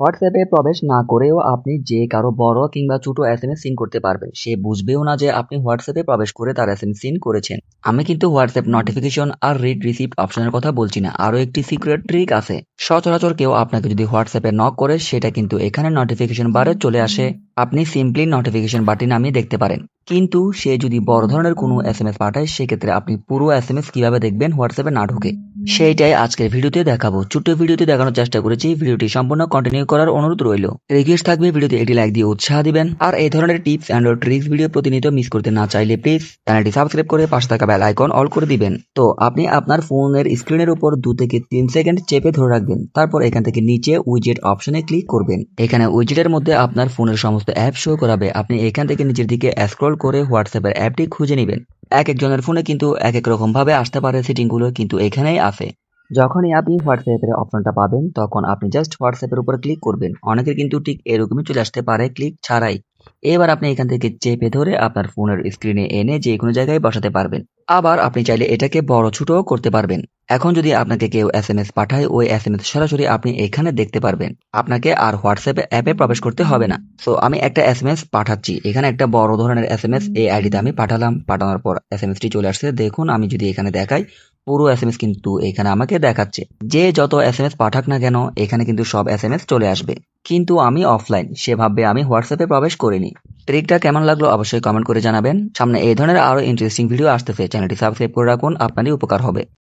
হোয়াটসঅ্যাপে প্রবেশ না করেও আপনি যে কারো বড় কিংবা ছোট এসএমএস সিন করতে পারবেন। সে বুঝবেও না যে আপনি হোয়াটসঅ্যাপে প্রবেশ করে তার এসএমএস সিন করেছেন। আমি কিন্তু হোয়াটসঅ্যাপ নোটিফিকেশন আর রিড রিসিপ্ট অপশনের কথা বলছি না, আরো একটি সিক্রেট ট্রিক আছে। সচরাচর কেউ আপনাকে যদি হোয়াটসঅ্যাপে নক করে সেটা কিন্তু এখানে নোটিফিকেশন বারে চলে আসে। আপনি সিম্পলি নোটিফিকেশন বাটন নামিয়ে দেখতে পারেন। কিন্তু সে যদি বড় ধরনের কোনো এসএমএস পাঠায় সেক্ষেত্রে আপনি পুরো এসএমএস কিভাবে দেখবেন হোয়াটসঅ্যাপে না ঢুকে, সেইটাই আজকের ভিডিওতে দেখাবো। ছোট্ট ভিডিওতে দেখানোর চেষ্টা করেছি, ভিডিওটি সম্পূর্ণ কন্টিনিউ করার অনুরোধ রইল। রিকোয়েস্ট থাকবে ভিডিওতে একটি লাইক দিয়ে উৎসাহ দিবেন। আর এই ধরনের টিপস এন্ড ট্রিক্স ভিডিও প্রতিনিয়ত মিস করতে না চাইলে প্লিজ চ্যানেলটি সাবস্ক্রাইব করে পাশে থাকা বেল আইকন অল করে দিবেন। তো আপনি আপনার ফোনের স্ক্রিনের উপর 2 থেকে 3 সেকেন্ড চেপে ধরে রাখবেন, তারপর এখান থেকে নিচে উইজেট অপশনে ক্লিক করবেন। এখানে উইজেটের মধ্যে আপনার ফোনের সমস্ত অ্যাপ শো করাবে। আপনি এখান থেকে নিচের দিকে স্ক্রল করে হোয়াটসঅ্যাপের অ্যাপটি খুঁজে নেবেন। এক একজনের ফোনে কিন্তু এক এক রকম ভাবে আসতে পারে, সেটিংগুলো কিন্তু এখানেই আছে। যখনই আপনি হোয়াটসঅ্যাপের অপশনটা পাবেন তখন আপনি জাস্ট হোয়াটসঅ্যাপের উপর ক্লিক করবেন। অনেকের কিন্তু ঠিক এরকমই চলে আসতে পারে ক্লিক ছাড়াই। এবার আপনি এখান থেকে চেপে ধরে আপনার ফোনের স্ক্রিনে এনে যে কোনো জায়গায় বসাতে পারবেন। আবার আপনি চাইলে এটাকে বড় ছোটও করতে পারবেন। এখন যদি আপনাকে কেউ এসএমএস পাঠায়, ওই এসএমএস সরাসরি আপনি এখানে দেখতে পারবেন। আপনাকে আর হোয়াটসঅ্যাপে অ্যাপে প্রবেশ করতে হবে না। সো আমি একটা এসএমএস পাঠাচ্ছি, এখানে একটা বড় ধরনের এসএমএস এই আইডিতে আমি পাঠালাম। পাঠানোর পর এসএমএসটি চলে আসছে, দেখুন আমি যদি এখানে দেখাই পুরো এসএমএস কিন্তু এখানে আমাকে দেখাচ্ছে। যে যত এসএমএস পাঠাক না কেন এখানে কিন্তু সব এসএমএস চলে আসবে। কিন্তু আমি অফলাইন, সে ভাববে আমি হোয়াটসঅ্যাপে প্রবেশ করিনি। ট্রিকটা কেমন লাগলো অবশ্যই কমেন্ট করে জানাবেন। সামনে এই ধরনের আরো ইন্টারেস্টিং ভিডিও আসতেছে, চ্যানেলটি সাবস্ক্রাইব করে রাখুন, আপনারই উপকার হবে।